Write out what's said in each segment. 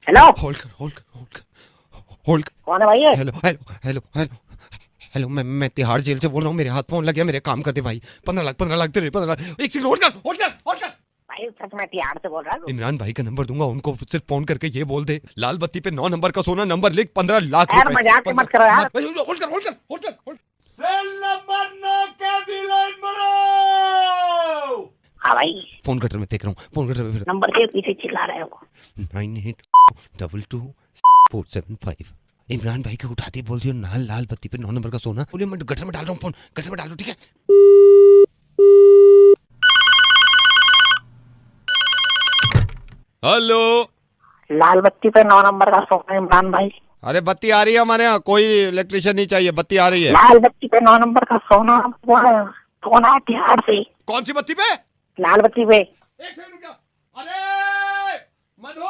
Hello, hold कर hold कर hold कर होल्ड कर। कौन है भाई ये? Hello hello hello hello hello, मैं तिहाड़ जेल से बोल रहा हूँ। मेरे हाथ फोन लग गया, मेरे काम करते भाई। 15 लाख तेरे 15 लाख। एक सेकंड होल्ड कर होल्ड कर होल्ड कर। भाई सच में तिहाड़ से बोल रहा है? इमरान भाई का नंबर दूंगा, उनको सिर्फ फोन करके ये बोल दे, लाल बत्ती पे 9 नंबर का सोना, नंबर लिख, 15 लाख यार रुपए। मजाक मत करो यार। होल्ड कर होल्ड कर होल्ड कर होल्ड। सेल नंबर 9 के दी लाइन मारो। हाँ भाई, फोन कटर में फेंक रहा हूँ, फोन कटर में फेंक नंबर के पीछे चिल्ला रहे हो। 98222475। इमरान भाई को उठाती बोल दियो, लाल लाल बत्ती पे 9 नंबर का सोना। बोलिए मैं गटर में डाल रहा हूँ, फोन गटर में डाल दो, ठीक है? हेलो। लाल बत्ती पे 9 नंबर का सोना इमरान भाई। अरे बत्ती आ रही है हमारे यहाँ, कोई इलेक्ट्रिशियन नहीं चाहिए, बत्ती आ रही है। लाल बत्ती पे 9 नंबर का सोना वो है, सोना है तिहाड़ से। कौन सी बत्ती पे? लाल बत्ती पे। एक सेकंड रुक जा। अरे मधु,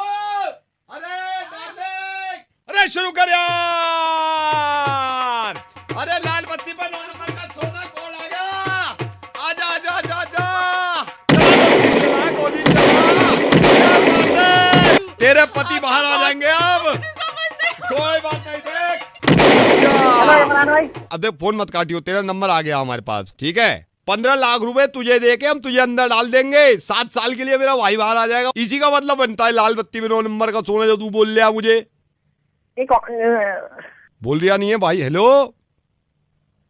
अरे डार्लिंग, अरे शुरू कर यार। अरे लाल बत्ती पे 9 नंबर का सोना कौन आ गया? आजा आजा आजा आजा। चला गोली चला। तेरे पति बाहर आ जाएंगे अब। कोई बात नहीं, देख। हेलो इमरान भाई। अब देख, फोन मत काटियो, तेरा नंबर आ गया हमारे पास, ठीक है? 15 लाख रुपए तुझे देके हम तुझे अंदर डाल देंगे। 7 साल के लिए मेरा भाई बाहर आ जाएगा। इसी का मतलब बनता है लाल बत्ती में 9 नंबर का सोना, जो तू बोल लिया मुझे। बोल रिया नहीं है भाई। Hello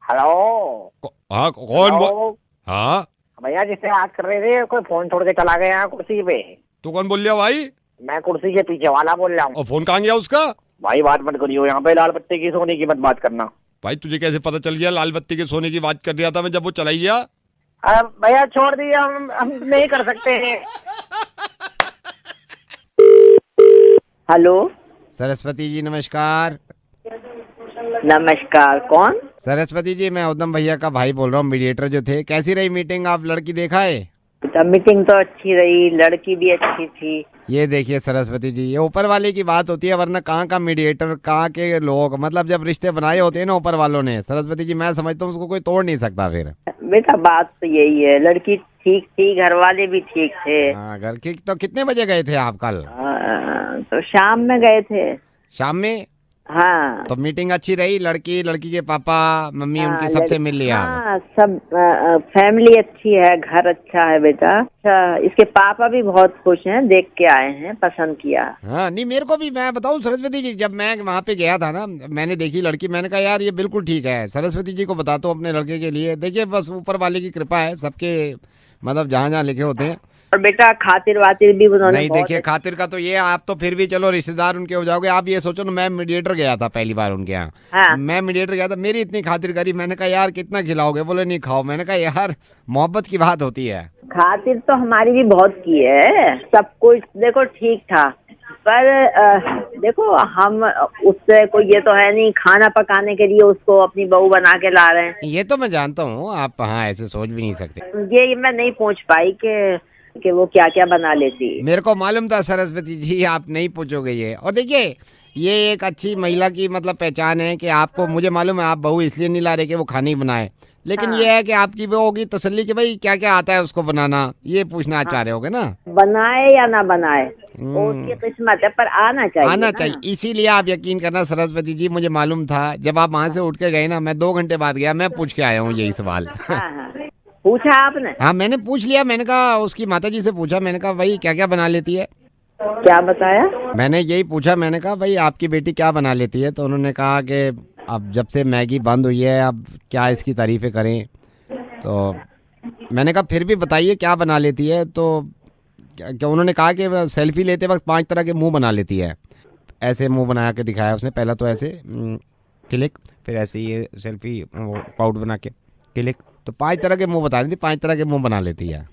hello. हाँ कौन हाँ भैया जिससे बात कर रहे थे, कोई फोन छोड़ के चला गया कुर्सी पे। तू कौन बोल लिया भाई? मैं कुर्सी के पीछे वाला बोल रहा हूँ। और फोन कहाँ गया उसका? भाई बात मत करियो, यहाँ पे लाल बत्ती की सोने की मत बात करना। भाई तुझे कैसे पता चल गया? लाल बत्ती के सोने की बात कर रहा था मैं, जब वो चला ही गया। भैया छोड़ दिए, हम नहीं कर सकते हैं। हेलो। सरस्वती जी नमस्कार। नमस्कार, कौन? सरस्वती जी, मैं उद्धम भैया का भाई बोल रहा हूँ, मीडिएटर जो थे। कैसी रही मीटिंग? आप लड़की देखा है? मीटिंग तो अच्छी रही, लड़की भी अच्छी थी। ये देखिए सरस्वती जी, ये ऊपर वाले की बात होती है, वरना कहाँ का मीडिएटर, कहाँ के लोग, मतलब जब रिश्ते बनाए होते हैं ना ऊपर वालों ने, सरस्वती जी, मैं समझता हूँ उसको कोई तोड़ नहीं सकता फिर। बेटा बात तो यही है, लड़की ठीक थी, घर वाले भी ठीक थे। हाँ, घर की। तो कितने बजे गए थे आप कल? तो शाम में गए थे। शाम में? हाँ। तो मीटिंग अच्छी रही? लड़की, लड़की के पापा मम्मी उनकी सबसे मिल लिया? हाँ, सब फैमिली अच्छी है, घर अच्छा है बेटा। अच्छा, इसके पापा भी बहुत खुश हैं, देख के आए हैं, पसंद किया। हाँ नहीं, मेरे को भी, मैं बताऊं सरस्वती जी, जब मैं वहाँ पे गया था ना, मैंने देखी लड़की, मैंने कहा यार ये बिल्कुल ठीक है। सरस्वती जी को बताता हूँ अपने लड़के के लिए। देखिए बस ऊपर वाले की कृपा है, सबके मतलब जहाँ जहाँ लिखे होते हैं। और बेटा खातिर वातिर भी उन्होंने नहीं देखिए, खातिर का तो ये, आप तो फिर भी चलो रिश्तेदार उनके हो जाओगे। आप ये सोचो ना, मैं मीडिएटर गया था पहली बार उनके यहाँ। हाँ। मैं मीडिएटर गया था, मेरी इतनी खातिर करी। मैंने कहा यार कितना खिलाओगे? बोले नहीं खाओ। मैंने कहा यार मोहब्बत की बात होती है। खातिर तो हमारी भी बहुत की है, सब कुछ देखो ठीक था, पर देखो हम उससे कोई ये तो है नहीं, खाना पकाने के लिए उसको अपनी बहू बना के ला रहे हैं। ये तो मैं जानता हूँ, आप हाँ ऐसे सोच भी नहीं सकते। ये मैं नहीं पूछ पाई कि वो क्या क्या बना लेती। मेरे को मालूम था सरस्वती जी, आप नहीं पूछोगे ये। और देखिए, ये एक अच्छी महिला की मतलब पहचान है कि आपको, मुझे मालूम है आप बहू इसलिए नहीं ला रहे कि वो खाना ही बनाए, लेकिन ये है कि आपकी वो होगी तसल्ली कि भाई क्या क्या आता है उसको बनाना, ये पूछना चाह रहे होगे ना। बनाए या ना बनाए वो उसकी किस्मत है, पर आना चाहिए। आना चाहिए, इसीलिए आप यकीन करना सरस्वती जी, मुझे मालूम था। जब आप वहाँ से उठ के गए ना, मैं 2 घंटे बाद गया, मैं पूछ के आया हूँ यही सवाल। हाँ, पूछा आपने? हाँ मैंने पूछ लिया। मैंने कहा उसकी माता जी से पूछा, मैंने कहा भाई क्या क्या बना लेती है? क्या बताया? मैंने यही पूछा, मैंने कहा भाई आपकी बेटी क्या बना लेती है? तो उन्होंने कहा कि अब जब से मैगी बंद हुई है, अब क्या इसकी तारीफें करें। तो मैंने कहा फिर भी बताइए क्या बना लेती है? तो क्या उन्होंने कहा कि सेल्फी लेते वक्त 5 तरह के मुंह बना लेती है। ऐसे मुंह बना के दिखाया उसने, पहला तो ऐसे क्लिक, फिर ऐसे ये सेल्फी पाउड बना के क्लिक। तो 5 तरह के मुंह बता रही थी, 5 तरह के मुंह बना लेती है।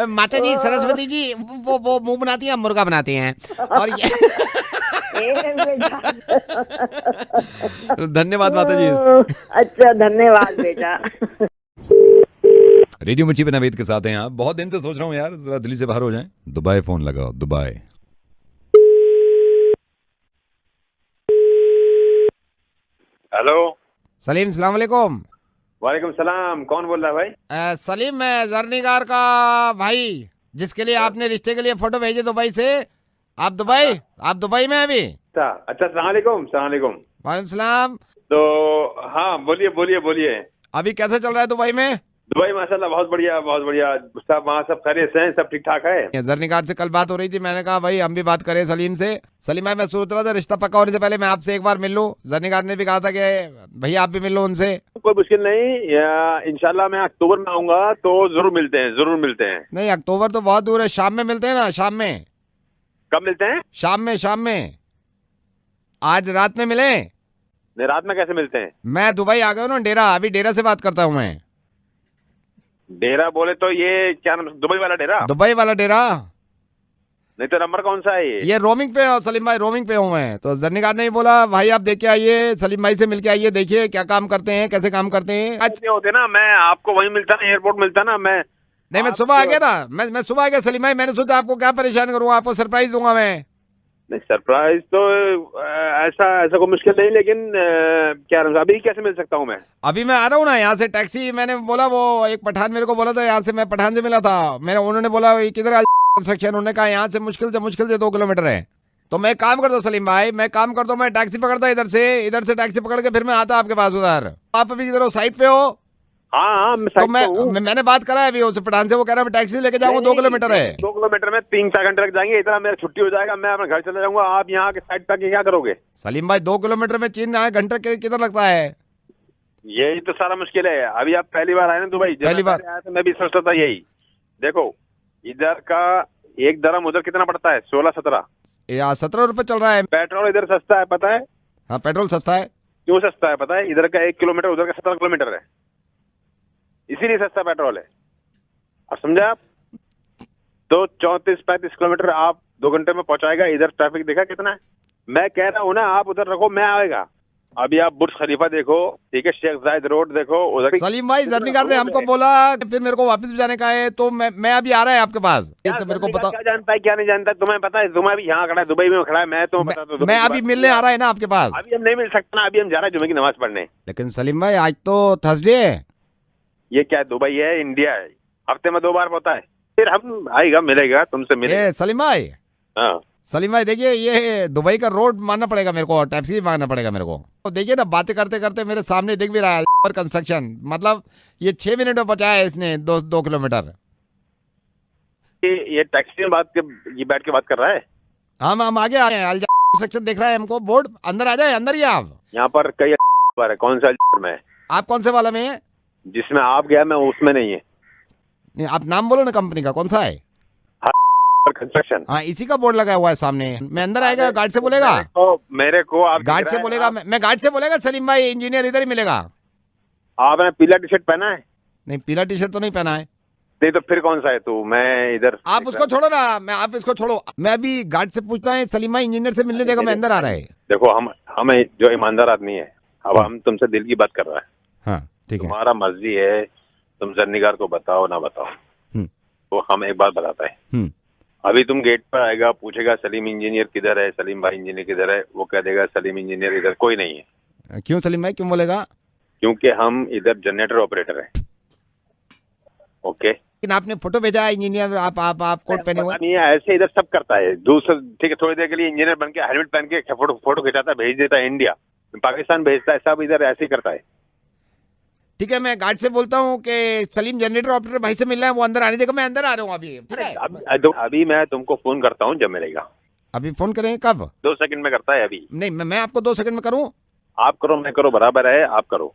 माता जी, सरस्वती जी, वो मुंह बनाती हैं, हम मुर्गा बनाते हैं। और ये धन्यवाद माता जी। अच्छा धन्यवाद बेटा। रेडियो मिर्ची पे नवेद के साथ हैं आप। बहुत दिन से सोच रहा हूँ यार, जरा दिल्ली से बाहर हो जाएं। दुबई फोन लगाओ, दुबई। हेलो। सलीम सलाम वालेकुम। वालेकुम सलाम। कौन बोल रहा है भाई? सलीम मैं जरनीगार का भाई, जिसके लिए आपने रिश्ते के लिए फोटो भेजे दुबई से। आप दुबई में हैं अभी? अच्छा अच्छा, सलाम वालेकुम। सलाम वालेकुम। वालेकुम सलाम। तो हाँ, बोलिए बोलिए बोलिए। अभी कैसे चल रहा है दुबई में? दुबई माशाल्लाह बहुत बढ़िया बहुत बढ़िया। सब वहाँ सब खैरियत से हैं, सब ठीक ठाक है। जरनीगार से कल बात हो रही थी, मैंने कहा भाई हम भी बात करें सलीम से। सलीम भाई मैं सोच रहा था रिश्ता पक्का होने से पहले मैं आपसे एक बार मिल लूं। जरनीगार ने भी कहा था कि भैया आप भी मिल लो उनसे। कोई मुश्किल नहीं, इंशाल्लाह मैं अक्टूबर में आऊंगा तो जरूर मिलते हैं, जरूर मिलते हैं। नहीं अक्टूबर तो बहुत दूर है, शाम में मिलते हैं ना, शाम में। कब मिलते हैं? शाम में आज रात में मिले। नहीं, रात में कैसे मिलते हैं? मैं दुबई आ गया हूँ ना, डेरा, अभी डेरा से बात करता हूँ मैं। डेरा बोले तो ये क्या नाम, दुबई वाला डेरा? दुबई वाला डेरा। नहीं तो नंबर कौन सा है ये? ये रोमिंग पे हो सलीम भाई, रोमिंग पे हूँ मैं। तो जरनीगार ने बोला भाई आप देख के आइए, सलीम भाई से मिल के आइए, देखिए क्या काम करते हैं, कैसे काम करते हैं। अच्छे होते ना, मैं आपको वहीं मिलता ना, एयरपोर्ट मिलता ना मैं। नहीं मैं सुबह आ गया ना, मैं सुबह आ गया सलीम भाई। मैंने सोचा आपको क्या परेशान करूँ, आपको सरप्राइज दूंगा मैं। नहीं सरप्राइज तो ऐसा कोई मुश्किल नहीं, लेकिन क्या नाम, अभी कैसे मिल सकता हूँ मैं? अभी मैं आ रहा हूँ ना यहाँ से, टैक्सी मैंने बोला, वो एक पठान मेरे को बोला था यहाँ से, मैं पठान से मिला था। उन्होंने बोला किधर कंस्ट्रक्शन, उन्होंने कहा यहाँ से मुश्किल से 2 किलोमीटर है। तो मैं काम करता हूँ सलीम भाई, मैं टैक्सी पकड़ता इधर से टैक्सी पकड़ के फिर मैं आता आपके पास उधर। आप अभी किधर हो, साइड पे हो? हाँ मैं तो मैंने बात करा है अभी उस पठान से, वो कह रहा है मैं टैक्सी लेके जाऊंगा, 2 किलोमीटर है। 2 किलोमीटर में 3-4 घंटे लग जाएंगे, इतना मेरा छुट्टी हो जाएगा, मैं अपने घर चले जाऊंगा। आप यहाँ के साइड पे क्या करोगे? सलीम भाई 2 किलोमीटर में 3 घंटे किधर लगता है? यही तो सारा मुश्किल है। अभी आप पहली बार आए ना दुबई, पहली बार आया तो मैं भी सोचता था यही। देखो इधर का 1 दरम उधर कितना पड़ता है? 16-17। यहाँ 17 रुपए चल रहा है। पेट्रोल इधर सस्ता है पता है? हाँ पेट्रोल सस्ता है। क्यों सस्ता है पता है? इधर का 1 किलोमीटर उधर का 17 किलोमीटर है, इसीलिए सस्ता पेट्रोल है। अब समझा आप? तो 34-35 किलोमीटर आप 2 घंटे में पहुंचाएगा। इधर ट्रैफिक देखा कितना है? मैं कह रहा हूँ ना, आप उधर रखो, मैं आएगा। अभी आप बुर्ज खलीफा देखो, ठीक है, शेख जायद रोड देखो उधर। सलीम भाई जरनीगार ने हमको बोला फिर मेरे को वापस जाने का है, तो मैं अभी आ रहा है आपके पास। मेरे को पता क्या जानता है क्या नहीं जानता, तुम्हें पता है? तुम्हें भी यहाँ खड़ा है, दुबई में खड़ा है, मैं तो बता दूं। मैं अभी मिलने आ रहा है ना आपके पास। अभी हम नहीं मिल सकते ना, अभी हम जा रहे हैं जुमे की नमाज पढ़ने। लेकिन सलीम भाई आज तो थर्सडे है। ये क्या दुबई है, इंडिया है, हफ्ते में 2 बार होता है। फिर हम आएगा, मिलेगा, तुमसे मिलेगा। सलीम भाई, हाँ सलीम भाई देखिए, ये दुबई का रोड मानना पड़ेगा मेरे को, टैक्सी भी मांगना पड़ेगा मेरे को। तो देखिए ना, बातें करते करते मेरे सामने दिख भी रहा है और कंस्ट्रक्शन, मतलब ये 6 मिनट में पहुंचाया है इसने 2 किलोमीटर। ये टैक्सी में ये बैठ के बात कर रहा है। हम आगे आ रहे हैं, कंस्ट्रक्शन देख रहा है हमको बोर्ड। अंदर आ जाए, अंदर ही आप। यहाँ पर कई बार है, कौन सा में? आप कौन से वाला में है? जिसमें आप गया मैं उसमें नहीं है। नहीं आप नाम बोलो ना कंपनी का, कौन सा है? कंस्ट्रक्शन। हाँ इसी का बोर्ड लगा हुआ है सामने। मैं अंदर आएगा, गार्ड से बोलेगा, मेरे को आप गार्ड से बोलेगा, मैं गार्ड से बोलेगा सलीम भाई इंजीनियर इधर ही मिलेगा। आपने पीला टी शर्ट पहना है? नहीं पीला टी शर्ट तो नहीं पहना है। नहीं तो फिर कौन सा है तू? मैं इधर। आप उसको छोड़ो ना, आप इसको छोड़ो, मैं अभी गार्ड से पूछता है, सलीम भाई इंजीनियर से मिलने देगा, मैं अंदर आ रहा है। देखो हम जो ईमानदार आदमी है, अब हम तुमसे दिल की बात कर रहा है। हाँ ठीक है, तुम्हारा मर्जी है, तुम जरनीगार को बताओ ना बताओ, तो हम एक बात बताता है। अभी तुम गेट पर आएगा, पूछेगा सलीम इंजीनियर किधर है, सलीम भाई इंजीनियर किधर है, वो कह देगा सलीम इंजीनियर इधर कोई नहीं है। क्यों सलीम भाई, क्यों बोलेगा? क्योंकि हम इधर जनरेटर ऑपरेटर है। ओके, लेकिन आपने फोटो भेजा है इंजीनियर, आप कोट पहने हुए। नहीं है, ऐसे इधर सब करता है। दूसरा ठीक है, थोड़ी देर के लिए इंजीनियर बन के हेलमेट पहन के फोटो खिंचाता है, भेज देता है इंडिया, पाकिस्तान भेजता है, सब इधर ऐसे ही करता है। ठीक है, मैं गार्ड से बोलता हूँ कि सलीम जनरेटर ऑपरेटर भाई से मिलना है, वो अंदर आने देगा, मैं अंदर आ रहा हूँ अभी। ठीक है, अभी मैं तुमको फोन करता हूँ जब मिलेगा। अभी फोन करें कब? 2 सेकंड में करता है अभी। नहीं मैं आपको 2 सेकंड में करूँ? आप करो, मैं करो, बराबर है, आप करो।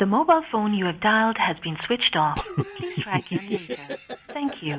The mobile phone you have dialed has been switched off. Please try again later. Thank you.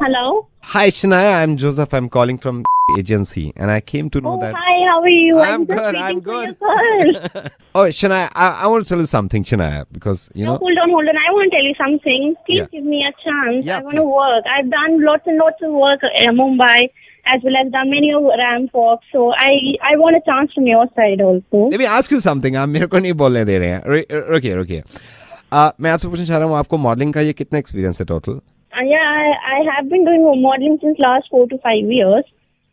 Hello. Hi Shania, I'm Joseph. I'm calling from agency, and I came to know that. Hi, how are you? I'm good. I'm good. Oh, Shania, I want to tell you something, Shania, because you know. Hold on. I want to tell you something. Please give me a chance. Yeah, I want to work. I've done lots and lots of work in Mumbai, as well as done many of ramp walks. So I want a chance from your side also. Let me ask you something. आप मेरे को नहीं बोलने दे रहे हैं. रुकिए. मैं आपसे पूछना चाह रहा हूँ, आपको मॉडलिंग का ये कितना एक्सपीरियंस है total? Yeah, I have been doing modeling since last 4 to 5 years.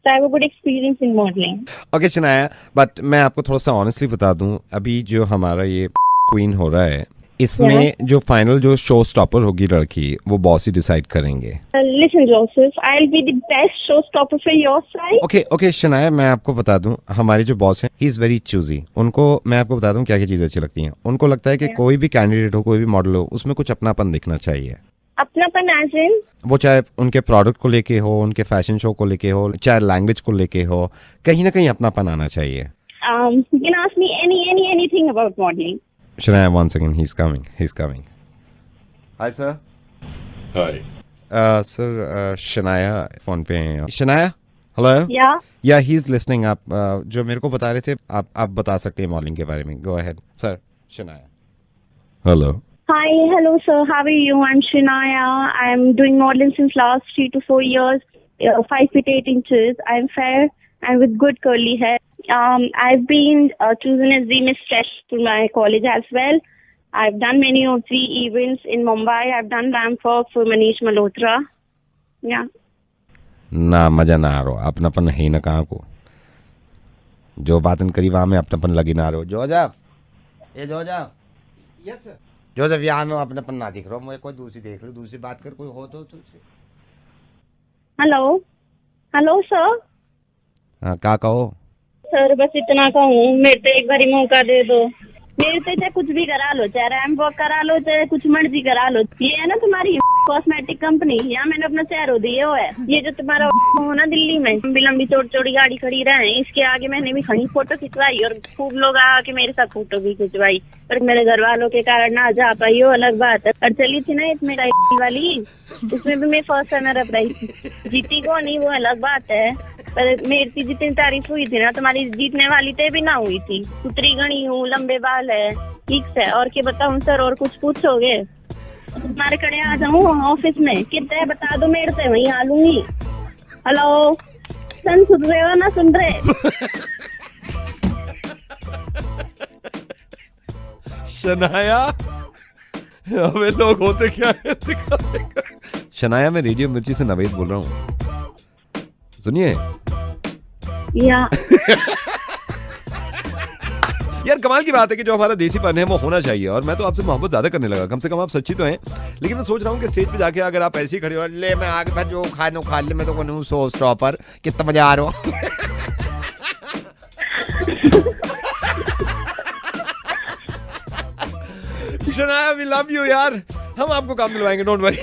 So I have a good experience in modeling. Okay Shanaya, but मैं आपको थोड़ा सा ऑनेस्टली बता दूं, अभी जो हमारा ये क्वीन हो रहा है, इसमें जो फाइनल जो शो स्टॉपर होगी लड़की, वो बॉस ही डिसाइड करेंगे. Listen, Joseph, I'll be the best showstopper for your side. Okay Shanaya, मैं आपको बता दूं, हमारे जो बॉस हैं, ही इज वेरी चूजी. उनको मैं आपको बता दूं क्या क्या चीजें अच्छी लगती हैं. उनको लगता है कि कोई भी कैंडिडेट हो, कोई भी मॉडल हो, उसमें कुछ अपनापन दिखना चाहिए. अपनापन as in? वो चाहे उनके प्रोडक्ट को लेके हो, उनके फैशन शो को लेके हो, चाहे लैंग्वेज को लेके हो, कहीं ना कहीं अपनापन आना चाहिए. You can ask me anything about modeling. Shania, one second, he's coming. Hi sir. Hi. Sir, Shania phone पे हैं. Shania, hello. Yeah. He's listening. आप जो मेरे को बता रहे थे, आप बता सकते हैं मॉडलिंग के बारे में. Go ahead, sir. Shania. Hello. Hi, hello sir, how are you? I'm Shinaya. I'm doing modeling since last 3 to 4 years, 5 feet 8 inches. I'm fair and with good curly hair. I've been chosen as the Miss Fresh to my college as well. I've done many of the events in Mumbai. I've done ramp walk for Manish Malhotra. Yeah. ना मजा ना आ रहा, अपनापन है ना कहाँ को. जो बातन करी वहाँ में अपनापन लगी ना रहो. जोजफ. Yes sir. जोजफ, यहाँ में अपनापन ना दिख रहा. मुझे कोई दूसरी देख लो, दूसरी बात कर, कोई हो तो. Hello sir. हाँ, क्या कहो सर? बस इतना कहूँ, मेरे तो एक बारी मौका दे दो. मेरे से चाहे कुछ भी करा लो, चाहे रैम्प वॉक करा लो, चाहे कुछ मर्जी करा लो. ये है ना तुम्हारी कॉस्मेटिक कंपनी, यहाँ मैंने अपना चेहरा दिया हुआ है. ये जो तुम्हारा हो ना दिल्ली में, लंबी चौड़ी गाड़ी खड़ी रहे, इसके आगे मैंने भी खड़ी फोटो खिंचवाई और खूब लोग आके मेरे साथ फोटो भी खिंचवाई. पर मेरे घर वालों के कारण ना जा पाई, हो अलग बात है. और चली थी ना इसमें वाली, उसमें भी मैं फर्स्ट रनर प्राइज जीती को नहीं, वो अलग बात है. पर मेरी जितनी तारीफ हुई थी ना, तुम्हारी जीतने वाली थे भी ना हुई थी. सुतरी गणी हूँ, लंबे बाल है, ठीक है. और क्या बताऊँ सर? और कुछ पूछोगे? तुम्हारे कड़े आ जाऊँ ऑफिस में, कितने बता दो, मेरे से वहीं आ लूंगी. हेलो सन, सुन रहे हो ना? सुन रहे? शनाया, अबे लोग होते क्या है? शनाया, मैं रेडियो मिर्ची से नवेद बोल रहा हूँ. सुनिए यार, कमाल की बात है कि जो हमारा देसीपन है वो होना चाहिए. और मैं तो आपसे मोहब्बत ज्यादा करने लगा. कम से कम आप सच्ची तो हैं. लेकिन मैं सोच रहा हूँ कि स्टेज पे जाके अगर आप ऐसे ही खड़े हो, ले मैं आगे भाई जो खा ले, मैं तो कहूँ सो स्टॉपर, कितना मजा आ रहा हो. शनाया, वी लव यू यार. हम आपको काम दिलवाएंगे, डोंट वरी.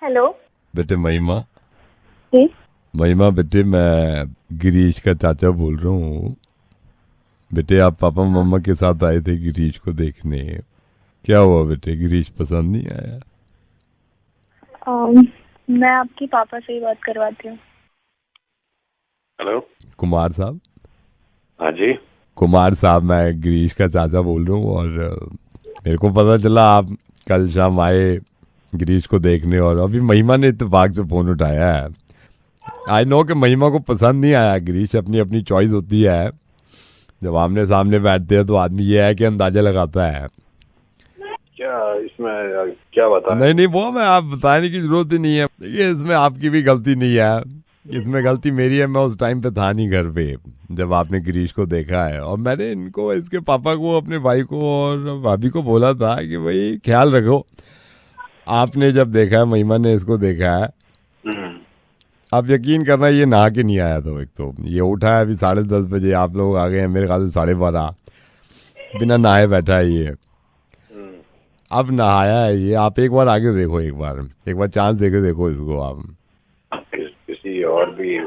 हेलो बेटे महिमा. जी महिमा बेटे, मैं गिरीश का चाचा बोल रहा हूँ. बेटे, आप पापा मम्मा के साथ आए थे गिरीश को देखने. क्या हुआ बेटे, गिरीश पसंद नहीं आया? मैं आपके पापा से ही बात करवाती हूँ. हेलो कुमार साहब. हाँ जी. कुमार साहब, मैं गिरीश का चाचा बोल रहा हूँ. और मेरे को पता चला आप कल शाम आए गिरीश को देखने, और अभी महिमा ने इत्तेफाक से फोन उठाया है. आई नो कि महिमा को पसंद नहीं आया गिरीश. अपनी अपनी चॉइस होती है. जब आमने सामने बैठते हैं तो आदमी ये है कि अंदाजा लगाता है. क्या इसमें क्या बता? नहीं, वो मैं आप बताने की जरूरत ही नहीं है. ये इसमें आपकी भी गलती नहीं है, इसमें गलती मेरी है. मैं उस टाइम पे था नहीं घर पे जब आपने गिरीश को देखा है. और मैंने इनको, इसके पापा को, अपने भाई को और भाभी को बोला था कि भाई ख्याल रखो. आपने जब देखा है, महिमा ने इसको देखा है, आप यकीन करना ये नहा के नहीं आया था. एक तो ये उठा है अभी 10:30 बजे, आप लोग आ गए हैं मेरे ख्याल से 12:30, बिना नहाए बैठा है ये. अब नहाया है ये. आप एक बार आगे देखो, एक बार चांस देके देखो इसको आप. किसी और भी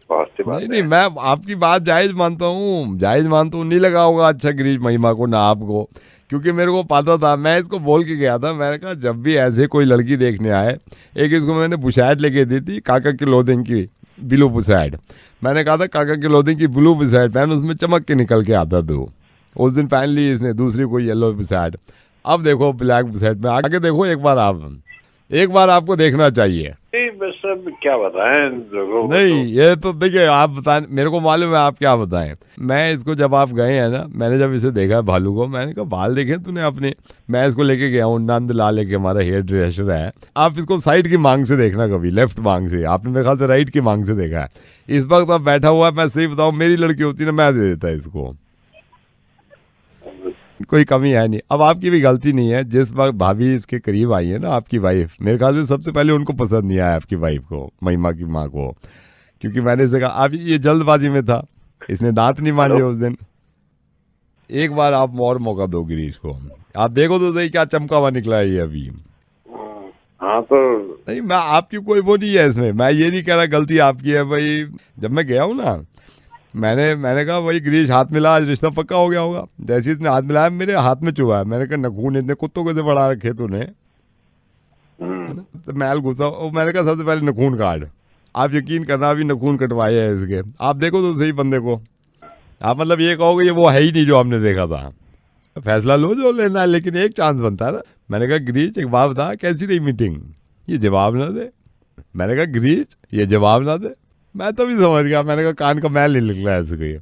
नहीं, मैं आपकी बात जायज मानता हूँ. नहीं लगा होगा अच्छा गिरीश महिमा को ना आपको, क्योंकि मेरे को पता था. मैं इसको बोल के गया था, मैंने कहा जब भी ऐसे कोई लड़की देखने आए, एक इसको मैंने बुशैट लेके दी थी, काका की क्लोथिंग की ब्लू बुशैट. मैंने कहा था काका की क्लोथिंग की ब्लू बुशैट पहन, उसमें चमक के निकल के आता था. उस दिन पहन ली इसने दूसरी कोई येलो बुशैट. अब देखो ब्लैक बुशैट में आगे देखो. एक बार आपको देखना चाहिए. बस सब क्या बताएं लोगों को? नहीं, ये तो देखिए, आप बताएं, मेरे को मालूम है आप क्या बताएं। मैं इसको, जब आप गए हैं ना, मैंने जब इसे देखा है भालू को, मैंने कहा बाल देखे तूने अपने? मैं इसको लेके गया हूँ, नंद लाल के हमारा हेयर ड्रेसर है। आप इसको साइड की मांग से देखना, कभी लेफ्ट मांग से, आपने मेरे ख्याल से राइट की मांग से देखा है। इस वक्त अब बैठा हुआ है, मैं सही बताऊँ, मेरी लड़की होती ना, मैं दे देता इसको, कोई कमी है नहीं। अब आपकी भी गलती नहीं है, जिस वक्त भाभी इसके करीब आई है ना, आपकी वाइफ, मेरे ख्याल से सबसे पहले उनको पसंद नहीं आया आपकी वाइफ को, महिमा की माँ को, क्योंकि मैंने इसे कहा, अब ये जल्दबाजी में था, इसने दांत नहीं मांजे उस दिन। एक बार आप और मौका दो गिरीश को, आप देखो तो सही क्या चमका हुआ निकला है ये अभी। हाँ तो नहीं, मैं आपकी कोई वो नहीं है इसमें, मैं ये नहीं कह रहा गलती आपकी है भाई। जब मैं गया हूँ ना, मैंने कहा भाई गिरीश हाथ मिला, आज रिश्ता पक्का हो गया होगा। जैसे इसने हाथ मिलाया, मेरे हाथ में चुभा है। मैंने कहा नखून इतने कुत्तों को से बढ़ा रखे तूने, तो मैल घुसा। मैंने कहा सबसे पहले नखून काट। आप यकीन करना, अभी नखून कटवाए हैं इसके, आप देखो तो सही बंदे को। आप मतलब ये कहोगे ये वो है ही नहीं जो हमने देखा था। फैसला लो जो लेना है, लेकिन एक चांस बनता है ना। मैंने कहा गिरीश एक बात बता, कैसी रही मीटिंग? ये जवाब ना दे। मैंने कहा गिरीश ये जवाब ना दे। मैं तो भी समझ गया, मैंने कहा कान का मैल नहीं निकला ऐसे कोई।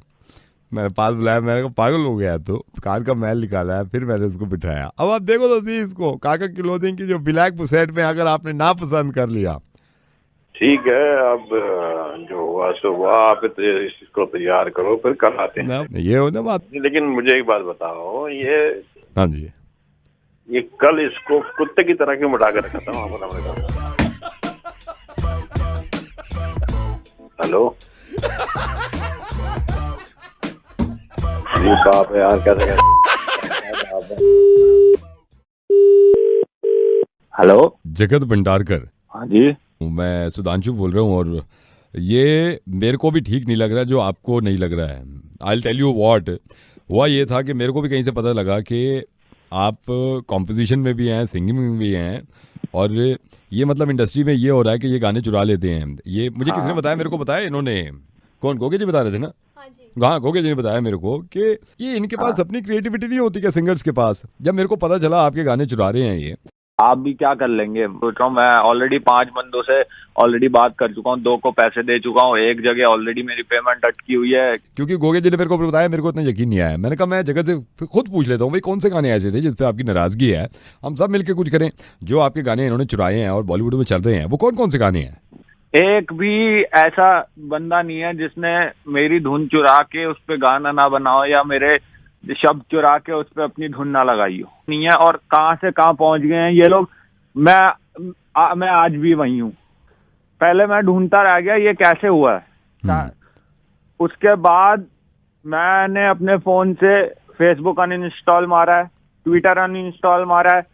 मैंने पास बुलाया, मैंने कहा पागल हो गया तो, कान का मैल निकाला है। फिर मैंने उसको बिठाया। अब आप देखो तो सही इसको, काका क्लोथिंग की जो ब्लैक सेट में अगर आपने ना पसंद कर लिया, ठीक है, अब जो हुआ सो हुआ, आप इसको तैयार करो, फिर कल आते हैं। ये हो ना बात। लेकिन मुझे एक बात बताओ, ये हाँ जी, ये कल इसको कुत्ते की तरह क्यों बिठा कर रखा था वहां पर? हमने कहा हेलो, अरे बाप है यार, कैसे हेलो, जगत भंडारकर। हाँ जी, मैं सुधांशु बोल रहा हूँ, और ये मेरे को भी ठीक नहीं लग रहा जो आपको नहीं लग रहा है। आई टेल यू व्हाट हुआ। ये था कि मेरे को भी कहीं से पता लगा कि आप कॉम्पोजिशन में भी हैं, सिंगिंग में भी हैं, और ये मतलब इंडस्ट्री में ये हो रहा है कि ये गाने चुरा लेते हैं। ये मुझे किसी ने बताया, मेरे को बताया इन्होंने, कौन, गोगे जी बता रहे थे ना? हाँ, गोगे जी ने बताया मेरे को कि ये इनके पास अपनी क्रिएटिविटी नहीं होती क्या सिंगर्स के पास। जब मेरे को पता चला आपके गाने चुरा रहे हैं ये, आप भी क्या कर लेंगे? सोच रहा हूँ, मैं ऑलरेडी 5 बंदों से ऑलरेडी बात कर चुका हूँ, 2 को पैसे दे चुका हूँ, एक जगह ऑलरेडी मेरी पेमेंट अटकी हुई है। क्योंकि गोगे जी ने मेरे को बताया, मेरे को इतना यकीन नहीं आया। मैंने कहा मैं जगह से खुद पूछ लेता हूँ, भाई कौन से गाने ऐसे थे जिस पे आपकी नाराजगी है, हम सब मिलकर कुछ करें। जो आपके गाने इन्होंने चुराए हैं और बॉलीवुड में चल रहे हैं, वो कौन कौन से गाने हैं? एक भी ऐसा बंदा नहीं है जिसने मेरी धुन चुरा के उस पर गाना ना बनाओ, या मेरे शब्द चुरा के उस पर अपनी धुन ना लगाई हो, नहीं है। और कहाँ से कहाँ पहुंच गए हैं ये लोग, मैं आज भी वही हूँ। पहले मैं ढूंढता रह गया ये कैसे हुआ है। उसके बाद मैंने अपने फोन से फेसबुक अनइंस्टॉल मारा है, ट्विटर अनइंस्टॉल मारा है,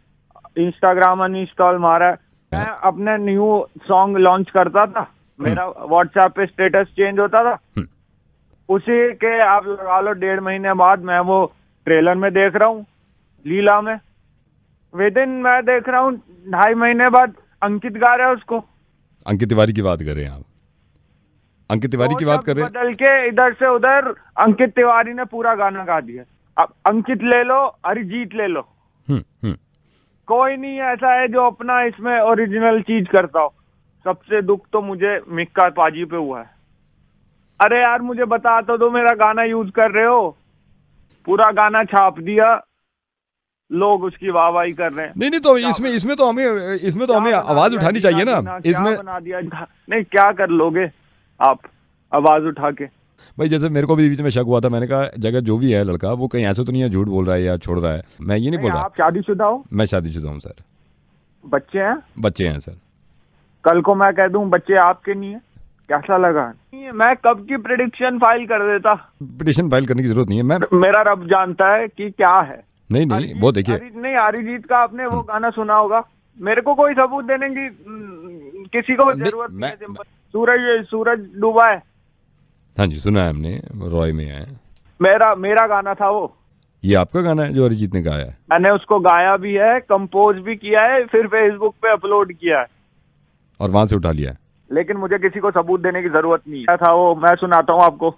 इंस्टाग्राम अनइंस्टॉल मारा है। मैं अपने न्यू सॉन्ग लॉन्च करता था, मेरा व्हाट्सएप पे स्टेटस चेंज होता था, उसी के आप लगा लो 1.5 महीने बाद मैं वो ट्रेलर में देख रहा हूँ, लीला में। विदिन मैं देख रहा हूँ 2.5 महीने बाद अंकित गा रहा है उसको। अंकित तिवारी की बात कर रहे हैं आप? अंकित तिवारी की बात कर रहे हैं? बदल के इधर से उधर अंकित तिवारी ने पूरा गाना गा दिया। अब अंकित ले लो, अरिजीत ले लो, कोई नहीं ऐसा है जो अपना इसमें ओरिजिनल चीज करता हो। सबसे दुख तो मुझे मिक्का पाजी पे हुआ है। अरे यार मुझे बता तो दो, मेरा गाना यूज कर रहे हो, पूरा गाना छाप दिया, लोग उसकी वाहवाही कर रहे हैं। नहीं तो इसमें तो हमें आवाज उठानी चाहिए ना। इसमें बना दिया, नहीं क्या कर लोगे आप आवाज उठा के? भाई जैसे मेरे को भी बीच में शक हुआ था, मैंने कहा जगह जो भी है लड़का, वो कहीं ऐसा तो नहीं है झूठ बोल रहा है या छोड़ रहा है। मैं ये नहीं बोल रहा। आप शादीशुदा हो? मैं शादीशुदा हूँ सर। बच्चे हैं? बच्चे हैं सर। कल को मैं कह दूं बच्चे आपके नहीं है, कैसा लगा? मैं कब की प्रेडिक्शन फाइल कर देता। पिटिशन फाइल करने की जरूरत नहीं है। मेरा रब जानता है कि क्या है। नहीं वो देखिए, नहीं अरिजीत का आपने वो गाना सुना होगा, मेरे को कोई सबूत देने की किसी को जरूरत नहीं। सूरज डूबा है। हाँ जी सुना है हमने, रॉय में है। मेरा गाना था वो। ये आपका गाना है जो अरिजीत ने गाया है? मैंने उसको गाया भी है, कंपोज भी किया है, फिर फेसबुक पे अपलोड किया है और वहां से उठा लिया है। लेकिन मुझे किसी को सबूत देने की जरूरत नहीं है। था वो, मैं सुनाता हूँ आपको।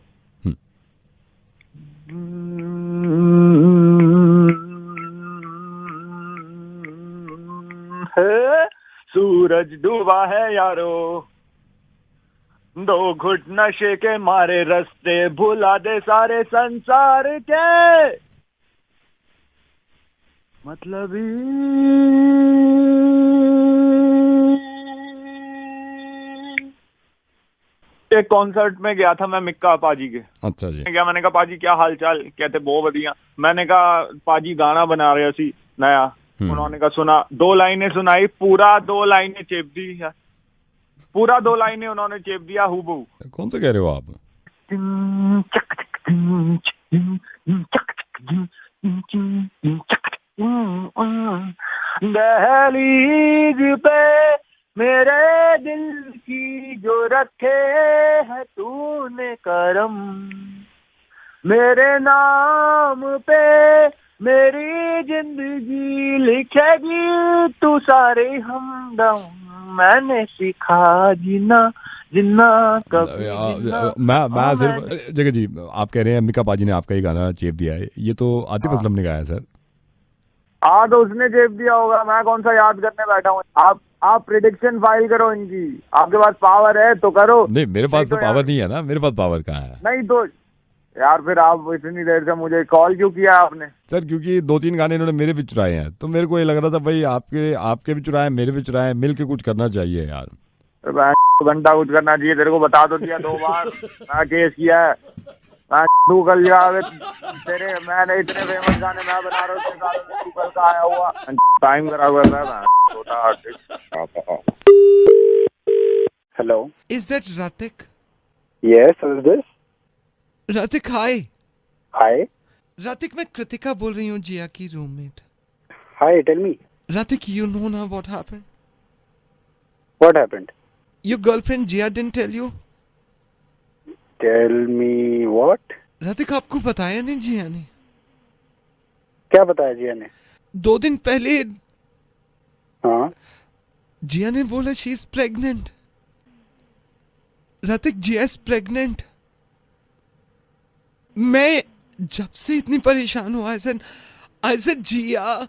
सूरज डूबा है यारो, दो घुट नशे के मारे रास्ते भुला दे सारे संसार के मतलब एक कॉन्सर्ट में गया था मैं मिक्का पाजी के। अच्छा जी। क्या मैंने कहा पाजी क्या हाल चाल, कहते बहुत बढ़िया। मैंने कहा पाजी गाना बना रहे सी नया। उन्होंने कहा सुना, 2 लाइनें सुनाई, पूरा 2 लाइनें चेप दी यार, पूरा 2 लाइनें उन्होंने चेप दिया हूबहू। कौन सा कह रहे हो आप? दहलीज पे मेरे दिल की जो रखे है तूने करम, मेरे नाम पे मेरी जिंदगी लिखेगी तू सारे हमदम, मैंने सीखा जीना जिन्ना कभी मैं सिर्फ जगह जी, आप कह रहे हैं मिका पाजी ने आपका ही गाना चेप दिया है, ये तो आतिफ असलम ने गाया है सर। हाँ तो उसने चेप दिया होगा, मैं कौन सा याद करने बैठा हूँ। आप प्रेडिक्शन फाइल करो इनकी, आपके पास पावर है तो करो। नहीं मेरे पास तो पावर नहीं है ना, मेरे पास पावर कहाँ है। नहीं तो यार फिर आप इतनी देर से मुझे कॉल क्यों किया आपने? सर क्योंकि 2-3 गाने इन्होंने मेरे भी चुराए हैं, तो मेरे को ये लग रहा था भाई आपके भी चुराए, मेरे भी चुराए, मिल के कुछ करना चाहिए यार। घंटा कुछ करना चाहिए, तेरे को बता तो दिया 2 बार मैं केस किया है। तू कल तेरे मैंने इतने फेमस गाने मैं बना रहा हूँ, तू कल का आया हुआ टाइम करा हुआ था। Hello, is that Ratik? Yes, who is this? Ratik, hi. Hi Ratik, मैं कृतिका बोल रही हूँ, जिया की roommate. Hi, tell me. Ratik, you know now what happened? What happened? Your girlfriend Jia didn't tell you? Tell me what? Ratik, आपको बताया नहीं जिया ने? क्या बताया जिया ने? 2 दिन पहले हाँ जिया ने बोला she is pregnant. Ratik, Jiya is pregnant. मैं जब से इतनी परेशान हुआ, I said जिया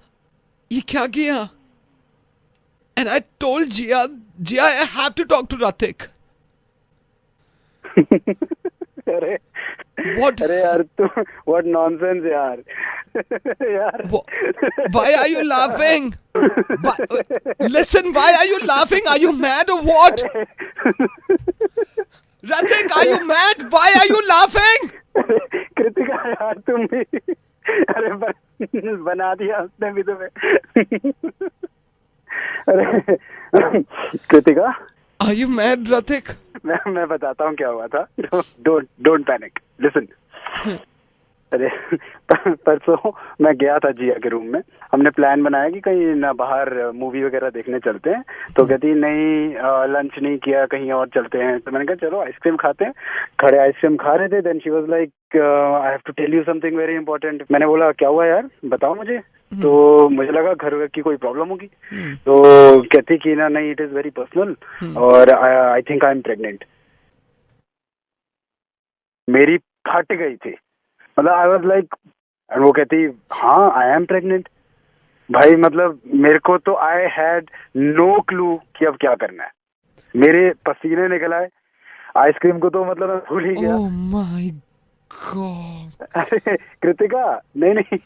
ये क्या किया? And I told Jia, I have to talk to Ratik. अरे What? अरे यार तू what nonsense यार यार Why are you laughing? Listen, why are you laughing? Are you mad or what? Ratik, are you mad? Why are you laughing? Kritika यार तुम भी अरे बना दिया उसने भी तुम्हें। अरे Kritika, Are you mad, Ratik? मैं बताता हूँ क्या हुआ था। Don't panic, listen. अरे परसों मैं गया था जिया के रूम में, हमने प्लान बनाया कि कहीं ना बाहर मूवी वगैरह देखने चलते हैं, तो कहती नहीं लंच नहीं किया, कहीं और चलते हैं। तो मैंने कहा चलो आइसक्रीम खाते हैं। खड़े आइसक्रीम खा रहे थे, then she was like I have to tell you something very important. मैंने बोला क्या हुआ यार, बताओ मुझे। तो मुझे लगा घर की कोई प्रॉब्लम होगी, तो कहती कि ना नहीं इट इज वेरी पर्सनल और I think I am pregnant. मेरी फट गई थी, मतलब आई वाज लाइक, वो कहती हाँ आई एम प्रेग्नेंट। भाई मतलब मेरे को तो आई हैड नो क्लू कि अब क्या करना है। मेरे पसीने निकल आए, आइसक्रीम को तो मतलब मैं भूल ही गया। Oh my God. अरे कृतिका, नहीं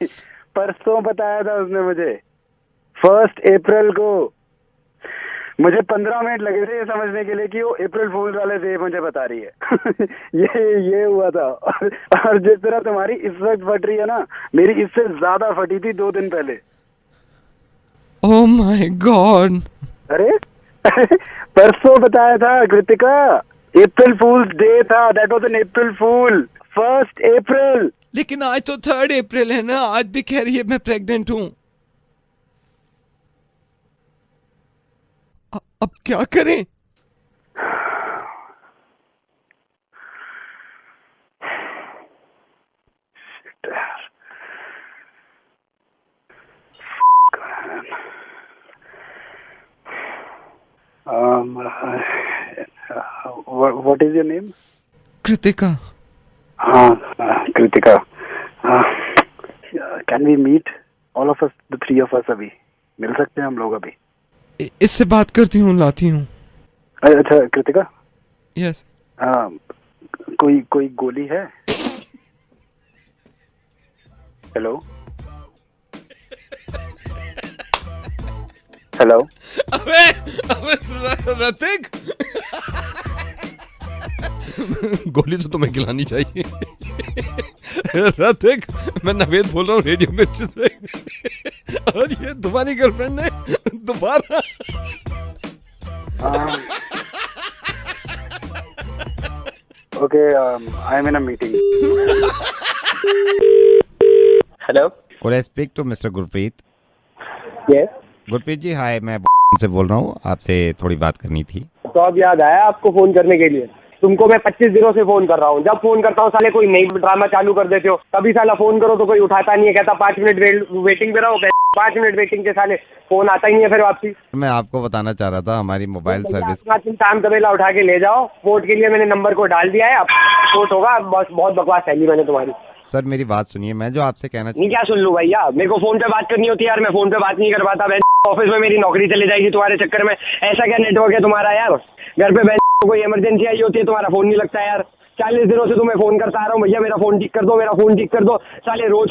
परसों बताया था उसने मुझे, 1 अप्रैल को। मुझे 15 मिनट लगे थे ये समझने के लिए कि वो अप्रैल फूल वाले थे, मुझे बता रही है। ये हुआ था। और जिस तरह तुम्हारी इस वक्त फट रही है ना, मेरी इससे ज्यादा फटी थी 2 दिन पहले। Oh my God. अरे परसों बताया था कृतिका, अप्रैल फूल्स डे था, दैट वाज एन अप्रैल फूल, 1 अप्रैल। लेकिन आज तो 3 अप्रैल है ना, आज भी कह रही है मैं प्रेग्नेंट हूँ। अब क्या करें? What is your name? Kritika. हाँ Kritika. Can we meet all of us, the 3 of us? अभी मिल सकते हैं हम लोग अभी? इससे बात करती हूँ, लाती हूँ। अच्छा कृतिका, यस कोई गोली है? Hello hello. अबे ऋतिक गोली तो तुम्हें खिलानी चाहिए। ऋतिक मैं नवेद बोल रहा हूँ रेडियो मिर्च से और ये तुम्हारी गर्लफ्रेंड ने दोबारा okay I am in a meeting. Hello Could I speak to Mr. Gurpreet? Yes. Gurpreet ji hi, मैं से बोल रहा हूँ, आपसे थोड़ी बात करनी थी। तो अब याद आया आपको फोन करने के लिए। तुमको मैं 25 दिनों से फोन कर रहा हूँ, जब फोन करता हूँ साले कोई नई ड्रामा चालू कर देते हो। कभी साला फोन करो तो कोई उठाता नहीं है, कहता 5 मिनट वेटिंग पे रहो। 5 मिनट वेटिंग के साले फोन आता ही नहीं है फिर वापसी। मैं आपको बताना चाह रहा था हमारी मोबाइल सर्विस। तुम टाइम तबेला उठा के ले जाओ, वोट के लिए मैंने नंबर को डाल दिया है, अब वोट होगा। बहुत बकवास फैली मैंने तुम्हारी। सर मेरी बात सुनिए, मैं जो आपसे कहना नहीं क्या सुन लूँ भैया, मेरे को फोन पे बात करनी होती है यार, मैं फोन पे बात नहीं कर पाता। ऑफिस में मेरी नौकरी चली जाएगी तुम्हारे चक्कर में। ऐसा क्या नेटवर्क है तुम्हारा यार? घर पे कोई इमरजेंसी आई होती है, तुम्हारा फोन नहीं लगता यार। 40 दिनों से तुम्हें फोन करता आ रहा हूँ, भैया मेरा फोन ठीक कर दो, मेरा फोन ठीक कर दो। साले रोज